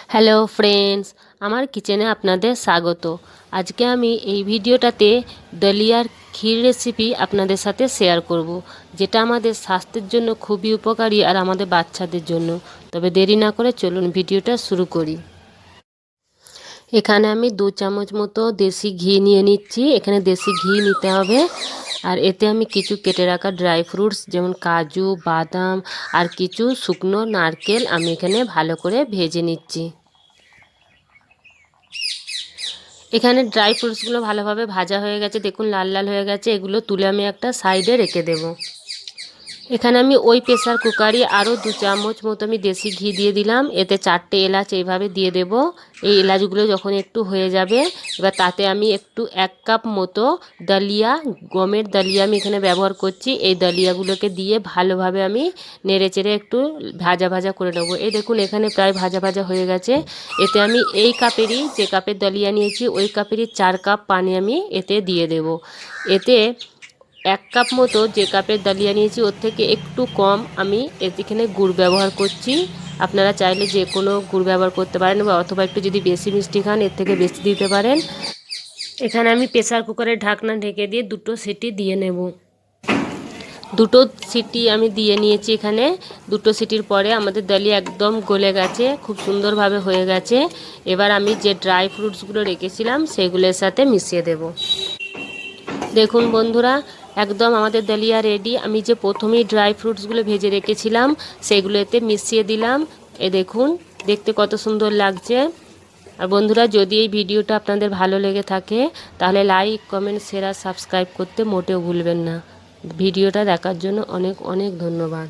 Hello friends, আমার কিচেনে আপনাদের স্বাগত। আজকে আমি এই ভিডিওটাতে দলিয়ার ক্ষীর রেসিপি আপনাদের সাথে শেয়ার করব, যেটা আমাদের স্বাস্থ্যের জন্য খুবই উপকারী আর আমাদের বাচ্চাদের জন্য। তবে দেরি না করে চলুন ভিডিওটা শুরু করি। এখানে আমি 2 চামচ মতো দেশি ঘি নিয়ে নিচ্ছি। এখানে দেশি ঘি নিতে হবে। আর এতে আমি কিছু কেটে রাখা ড্রাই ফ্রুটস যেমন কাজু, বাদাম আর কিছু শুকনো নারকেল আমি এখানে ভালো করে ভেজে নিচ্ছি। এখানে ড্রাই ফ্রুটসগুলো ভালোভাবে ভাজা হয়ে গেছে, দেখুন লাল লাল হয়ে গেছে। এগুলো তুলে আমি একটা সাইডে রেখে দেব। এখানে আমি ওই প্রেসার কুকারে আরও 2 চামচ মতো আমি দেশি ঘি দিয়ে দিলাম। এতে 4টে এলাচ এইভাবে দিয়ে দেব। এই এলাচগুলো যখন একটু হয়ে যাবে, এবার তাতে আমি একটু 1 কাপ মতো ডালিয়া, গমের ডালিয়া আমি এখানে ব্যবহার করছি। এই ডালিয়াগুলোকে দিয়ে ভালোভাবে আমি নেড়ে চেড়ে একটু ভাজা ভাজা করে নেবো। এই দেখুন এখানে প্রায় ভাজা ভাজা হয়ে গেছে। এতে আমি এই কাপেরই, যে কাপের ডালিয়া নিয়েছি ওই কাপেরই 4 কাপ পানি আমি এতে দিয়ে দেব। এতে 1 কাপ মতো যে কাপের ডালিয়া নিয়েছি ওর থেকে একটু কম আমি এখানে গুড় ব্যবহার করছি। আপনারা চাইলে যে কোনো গুড় ব্যবহার করতে পারেন, বা অথবা একটু যদি বেশি মিষ্টি খান এর থেকে বেশি দিতে পারেন। এখানে আমি প্রেসার কুকারের ঢাকনা ঢেকে দিয়ে 2টো সিটি দিয়ে নেব। 2টো সিটি আমি দিয়ে নিয়েছি। এখানে 2টো সিটির পরে আমাদের ডালিয়া একদম গলে গেছে, খুব সুন্দরভাবে হয়ে গেছে। এবার আমি যে ড্রাই ফ্রুটসগুলো রেখেছিলাম সেগুলোর সাথে মিশিয়ে দেব। দেখুন বন্ধুরা, একদম আমাদের ডালিয়া রেডি। আমি যে প্রথমেই ড্রাই ফ্রুটসগুলো ভেজে রেখেছিলাম সেগুলো এতে মিশিয়ে দিলাম। দেখুন দেখতে কত সুন্দর লাগছে। আর বন্ধুরা, যদি এই ভিডিওটা আপনাদের ভালো লেগে থাকে তাহলে লাইক, কমেন্ট, শেয়ার আর সাবস্ক্রাইব করতে মোটেও ভুলবেন না। ভিডিওটা দেখার জন্য অনেক অনেক ধন্যবাদ।